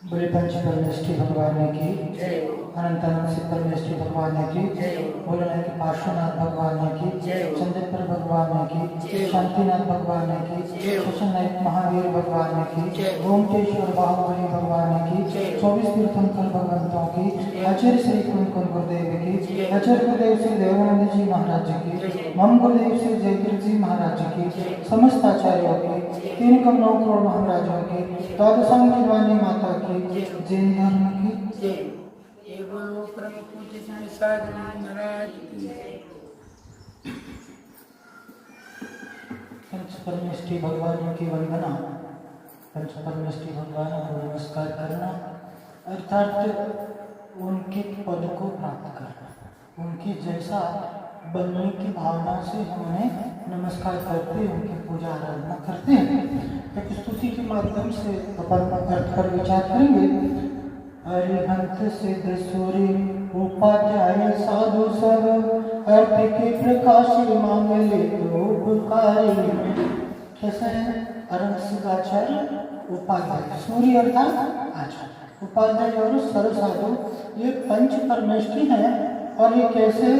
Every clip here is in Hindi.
बड़े पंच परमेष्ठी भगवान की जय, अनंत अनंत से परमेष्ठी भगवान की जय, भोलेनाथ के पार्श्वनाथ भगवान की जय, चंद्रपर भगवान की जय, शांतिनाथ भगवान की जय, नायक महावीर भगवान की जय, ओमकेश्वर बाहुबली भगवान की जय, 24 तीर्थंकर भगवंतों की, आचार्य श्री कुंकुम गुरुदेव की जय, आचार्य गुरुदेव श्री देवानंद जी महाराज की, मम गुरुदेव श्री जयगिरि जी महाराज की, समस्त आचार्यों की, 3 करोड़ 9 करोड़ महाराजों की, द्वादशांग की वाणी माता की जैन धर्म की जय। बोलो परम पूज्य श्री सागर महाराज की। पंच परमेष्ठी भगवान की वंदना, पंच परमेष्ठी भगवान को नमस्कार करना अर्थात उनके पद को प्राप्त करना, उनकी जैसा बनने की भावना से हम उन्हें नमस्कार करते, उनकी पूजा आराधना करते हैं। एक स्तुति के माध्यम से अपन अर्थ पर विचार करेंगे। अरिहंत सिद्ध सूर्य उपाध्याय साधु सब, अर्थ के प्रकाश मांगले तो पुकारे। कैसा है? अरंत सिद्धाचार्य उपाध्याय, सूर्य अर्थात आचार्य, उपाध्याय और सर्व साधु, ये पंच परमेष्ठी हैं। और ये कैसे?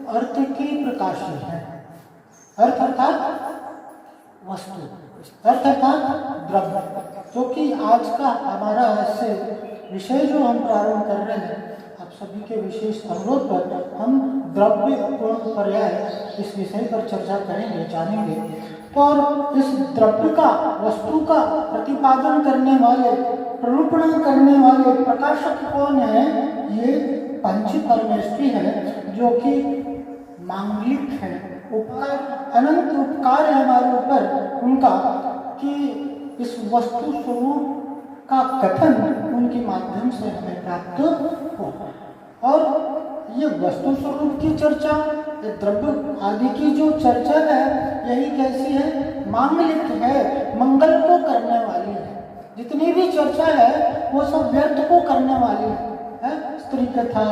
अर्थ के प्रकाशी है। अर्थ अर्थात वस्तु, अर्थ अर्थात द्रव्य, जो कि आज का हमारा ऐसे विषय जो हम प्रारंभ कर रहे हैं, आप सभी के विशेष अनुरोध पर हम द्रव्य गुण पर्याय इस विषय पर चर्चा करेंगे, जानेंगे। और इस द्रव्य का, वस्तु का प्रतिपादन करने वाले, प्ररूपण करने वाले प्रकाशक कौन है? ये पंच परमेष्ठी है, जो कि मांगलिक है, उपकार, अनंत उपकार है हमारे ऊपर उनका, कि इस वस्तु स्वरूप का कथन उनके माध्यम से हमें प्राप्त हो। और ये वस्तु स्वरूप की चर्चा, ये द्रव्य आदि की जो चर्चा है, यही कैसी है? मांगलिक है, मंगल को करने वाली है। जितनी भी चर्चा है वो सब व्यर्थ को करने वाली है। स्त्री कथा,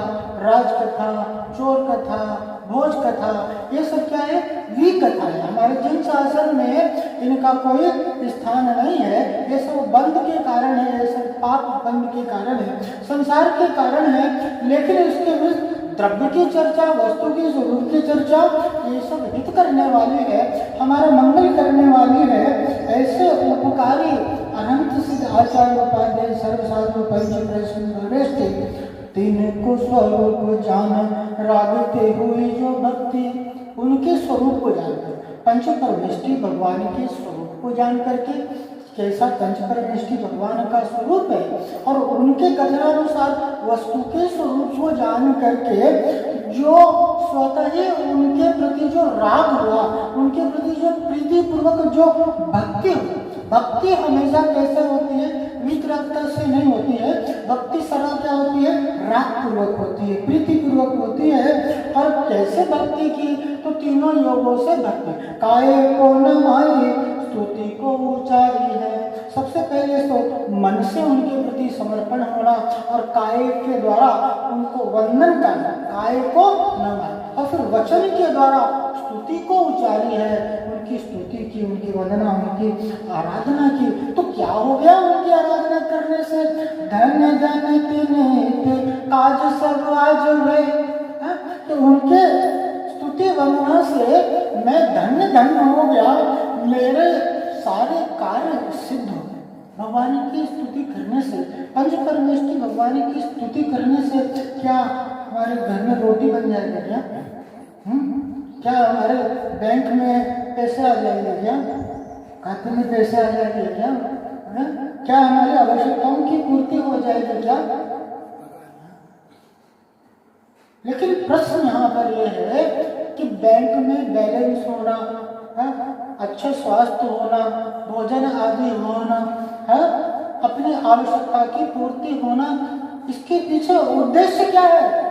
राज कथा, चोर कथा, भोज कथा, ये सब क्या है? वी कथा है। हमारे जैन शासन में इनका कोई स्थान नहीं है। ये सब बंध के कारण है, ये सब पाप बंध के कारण है, संसार के कारण है। लेकिन इसके विरुद्ध द्रव्य की चर्चा, वस्तु की स्वरूप की चर्चा, ये सब हित करने वाली है, हमारा मंगल करने वाली है। ऐसे उपकारी अनंत सिद्ध आचार्य उपाध्याय सर्व साधु पंच परमेष्ठी, तीन को स्वरूप जान रागते हुए जो भक्ति, उनके स्वरूप को जानकर, पंच परमेष्ठी भगवान के स्वरूप को जान करके, कैसा पंच परमेष्ठी भगवान का स्वरूप है, और उनके कथनानुसार वस्तु के स्वरूप को जान करके जो स्वतः ही उनके प्रति जो राग हुआ, उनके प्रति जो प्रीति पूर्वक जो भक्ति, भक्ति हमेशा कैसे होती है? वितरागता से नहीं होती है। भक्ति सदा क्या होती है? राग पूर्वक होती है, प्रीति पूर्वक होती है। और कैसे भक्ति की? तो तीनों योगों से भक्ति, काये को नमाई, स्तुति को उचारी है। सबसे पहले तो मन से उनके प्रति समर्पण होना, और काय के द्वारा उनको वंदन करना, काय को नमन, और फिर वचन के द्वारा स्तुति को उचारी है, उनकी स्तुति की, उनकी वंदना, उनकी आराधना की। तो क्या हो गया उनकी आराधना करने से? धन्य धन्य तिन्हे काज सब आज हुए। तो उनके स्तुति वंदना से मैं धन्य धन्य हो गया, मेरे सारे कार्य सिद्ध हो गए। भगवान की स्तुति करने से, पंच परमेष्ठी भगवान की स्तुति करने से क्या हमारे घर में रोटी बन जाएगा? क्या हमारे बैंक में पैसे आ जाएंगे? क्या खाते में पैसे आ जाएंगे? क्या हमारी आवश्यकताओं की पूर्ति हो जाएगी? क्या? लेकिन प्रश्न यहाँ पर यह है कि बैंक में बैलेंस होना, अच्छा स्वास्थ्य होना, भोजन आदि होना, अपनी आवश्यकता की पूर्ति होना, इसके पीछे उद्देश्य क्या है?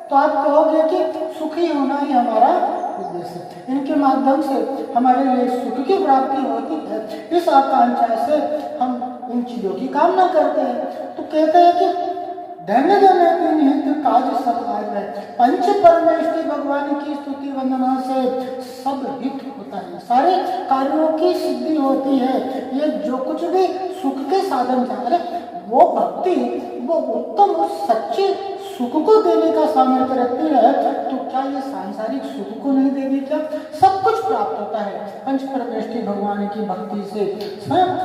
तो आप कहोगे कि सुखी होना ही हमारा उद्देश्य है। इनके माध्यम से हमारे लिए सुख की प्राप्ति होती है, इस आकांक्षा से हम इन चीजों की कामना करते हैं। तो कहते हैं कि धन्य धन्य निहित काज सब आज है। पंच परमेष्ठी भगवान की स्तुति वंदना से सब हित होता है, सारे कार्यों की सिद्धि होती है। ये जो कुछ भी सुख के साधन था, अरे वो भक्ति वो उत्तम और सच्चे सुख को देने का सामर्थ्य रखती है, तो क्या ये सांसारिक सुख को नहीं देगी? क्या सब कुछ प्राप्त होता है पंच परमेष्ठी भगवान की भक्ति से।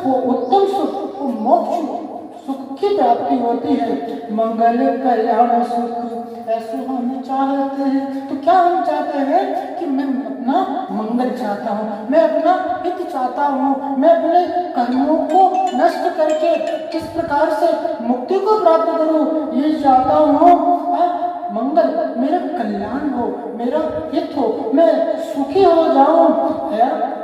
वो उत्तम सुख, वो मोक्ष सुख की प्राप्ति होती है। मंगल कल्याण सुख ऐसे हम चाहते हैं। तो क्या हम चाहते हैं कि मैं अपना मंगल चाहता हूँ, मैं अपना हित चाहता हूँ, मैं अपने कर्मों को नष्ट करके किस प्रकार से मुक्ति को प्राप्त करूँ, ये चाहता हूँ। मंगल मेरा कल्याण हो, मेरा हित हो, मैं सुखी हो जाऊं।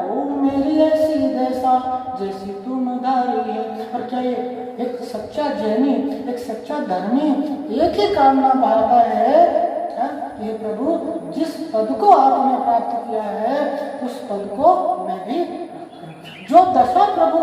ओ मेरी ऐसी दशा जैसी तुम धारी है। और क्या ये एक सच्चा जैनी, एक सच्चा धर्मी एक ही कामना पाता है, ये प्रभु जिस पद को आपने प्राप्त किया है उस पद को मैं भी, जो दशा प्रभु,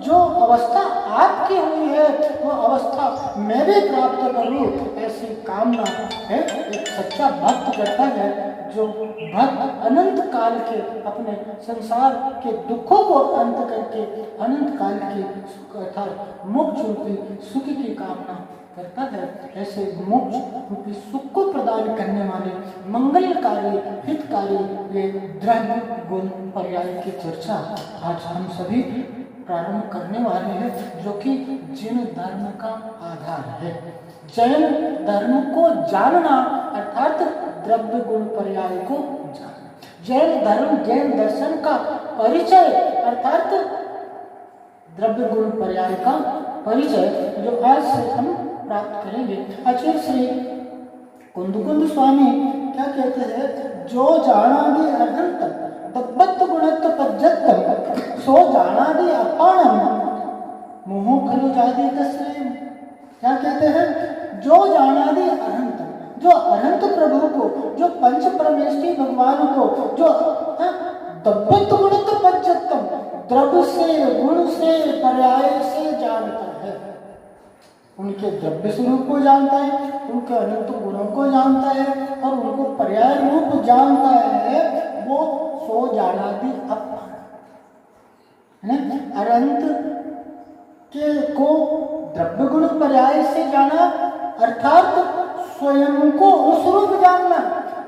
जो अवस्था आपकी हुई है वो अवस्था मैं भी प्राप्त करूं, ऐसी कामना है एक सच्चा भक्त करता है। जो भक्त अनंत काल के अपने संसार के दुखों को अंत करके अनंत काल के सुख अर्थात मोक्ष रूपी सुख की कामना करता है, ऐसे मोक्ष रूपी सुख को प्रदान करने वाले मंगलकारी हितकारी ये द्रव्य गुण पर्याय की चर्चा आज हम सभी प्रारंभ करने वाले हैं, जो कि जैन धर्म का आधार है। जैन धर्म को जानना अर्थात द्रव्य गुण पर्याय को जानना, जैन धर्म जैन दर्शन का परिचय अर्थात द्रव्य गुण पर्याय का परिचय, जो आज से हम प्राप्त करेंगे। आचार्य श्री कुंद स्वामी क्या कहते हैं? जो जानादि अर्हंत तब्बत गुणत्व पज्जत्तम सो जानादि अपाणम मोह खलु जाति तस्लीम। क्या कहते हैं? जो जानादि अर्हंत, जो अनंत प्रभु को, जो पंच परमेष्ठी भगवान को, जो तब्बत गुणत्व पज्जत्तम द्रव्य से गुण से पर्याय से जानता है, उनके द्रव्य स्वरूप को जानता है, उनके अनंत गुणों को जानता है और उनको पर्याय रूप जानता है, वो सो जानादि अपान। अनंत के को द्रव्य गुण पर्याय से जाना अर्थात स्वयं को उस रूप जानना,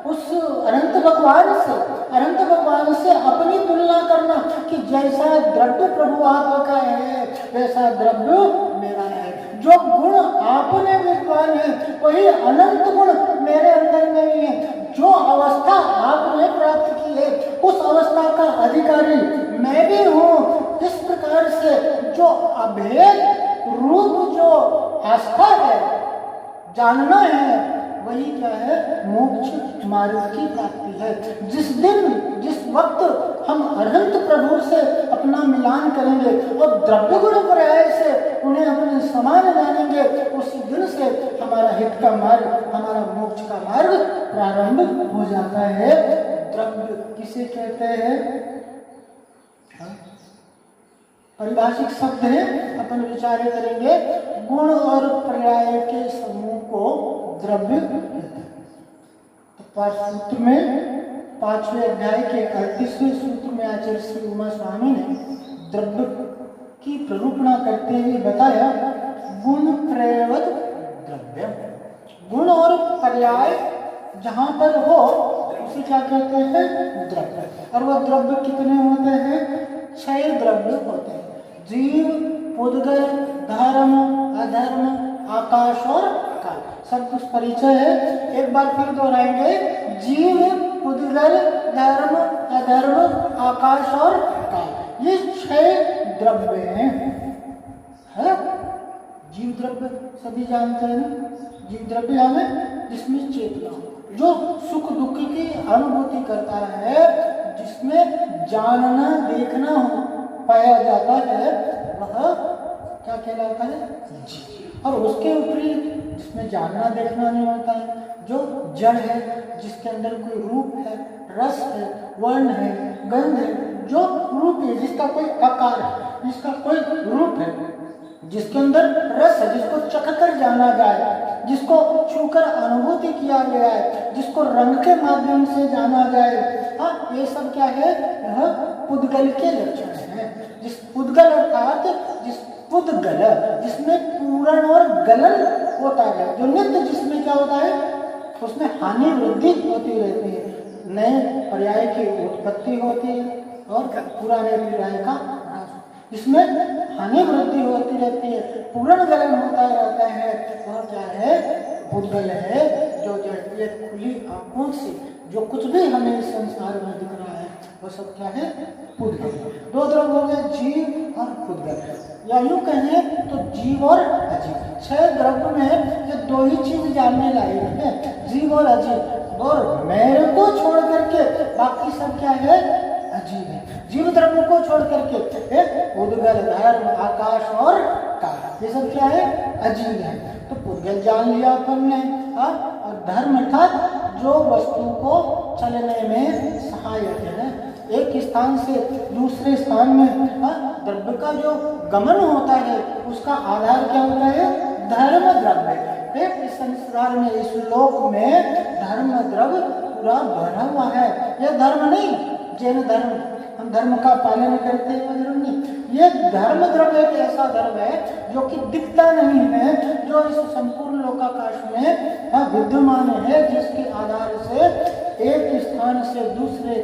उस अनंत भगवान से अपनी तुलना करना कि जैसा द्रव्य प्रभु आपका है वैसा द्रव्य मेरा है। जो गुण आपने विद्वान है वही अनंत गुण मेरे अंदर नहीं है। जो अवस्था आपने प्राप्त की है उस अवस्था का अधिकारी मैं भी हूँ। इस प्रकार से जो अभेद रूप जो आस्था है, जानना है, वही क्या है? मोक्ष मार्ग की प्राप्ति है। जिस दिन जिस वक्त हम अनंत प्रभु से अपना मिलान करेंगे और द्रव्य गुण पर्याय से उन्हें अपने समान जानेंगे, उसी दिन से हमारा हित का मार्ग, हमारा मोक्ष का मार्ग प्रारंभ हो जाता है। द्रव्य किसे कहते हैं? परिभाषिक शब्द है, अपन विचार करेंगे। गुण और पर्याय के समूह को द्रव्य कहते हैं। तो सूत्र में 5वें अध्याय के 38वें सूत्र में आचार्य श्री उमा स्वामी ने द्रव्य की प्ररूपणा करते हुए बताया, गुण प्रयवत द्रव्य। गुण और पर्याय जहां पर हो उसे क्या कहते हैं? द्रव्य। और वह द्रव्य कितने होते हैं? 6 द्रव्य होते हैं। जीव, पुद्गल, धर्म, अधर्म, आकाश और काल। सब कुछ परिचय है, एक बार फिर दोहराएंगे। जीव, पुद्गल, धर्म, अधर्म, आकाश और काल, ये 6 द्रव्य हैं। है? जीव द्रव्य सभी जानते हैं ना? जीव द्रव्य हमें जिसमें चेतना हो, जो सुख दुख की अनुभूति करता है, जिसमें जानना देखना हो पाया जाता है, वह क्या कहलाता है? जीव। और उसके विपरीत जिसमें जानना देखना नहीं होता है, जो जड़ है, जिसके अंदर कोई रूप है, रस है, वर्ण है, गंध है, जो रूप है, जिसका कोई आकार है, जिसका कोई रूप है, जिसके अंदर रस है, जिसको चखकर जाना जाए, जिसको छूकर अनुभूति किया गया है, जिसको रंग के माध्यम से जाना जाए, हाँ, ये सब क्या है? यह पुद्गल के लक्षण है। जिस पुद्गल अर्थात जिस पुद्गल, जिसमें पूरण और गलन होता है। जो नित्य जिसमें क्या होता है, उसमें हानि वृद्धि होती रहती है, नए पर्याय की उत्पत्ति होती है और पुराने पर्याय का ह्रास। जिसमें हानि वृद्धि होती रहती है, पूर्ण गलन होता रहता है, वह क्या है, पुद्गल है। जो जड़, ये खुली आंखों से जो कुछ भी हमें इस संसार में दिख रहा है वो सब क्या है, पुद्गल। दो द्रव्य हो गए, जीव और पुद्गल। या यूं कहें तो जीव और अजीव, 6 द्रव्य में ये 2 ही चीज जानने लायक है, जीव और अजीव। और मेरे को छोड़ करके बाकी सब क्या है, अजीव है। जीव द्रव्य को छोड़ करके पुद्गल, धर्म, आकाश और काल, ये सब क्या है, अजीव है। तो पुद्गल जान लिया अपन ने, और धर्म अर्थात जो वस्तु को चलने में सहायक है, एक स्थान से दूसरे स्थान में द्रव्य का जो गमन होता है उसका आधार क्या होता है, धर्म द्रव्य। इस संसार में, इस लोक में धर्म द्रव्य पूरा भरा हुआ है। यह धर्म नहीं जैन धर्म, हम धर्म का पालन करते हैं, धर्म नहीं। ये धर्म द्रव्य एक ऐसा धर्म है जो कि दिखता नहीं है, जो इस संपूर्ण लोकाकाश में विद्यमान है, जिसके आधार से एक स्थान से दूसरे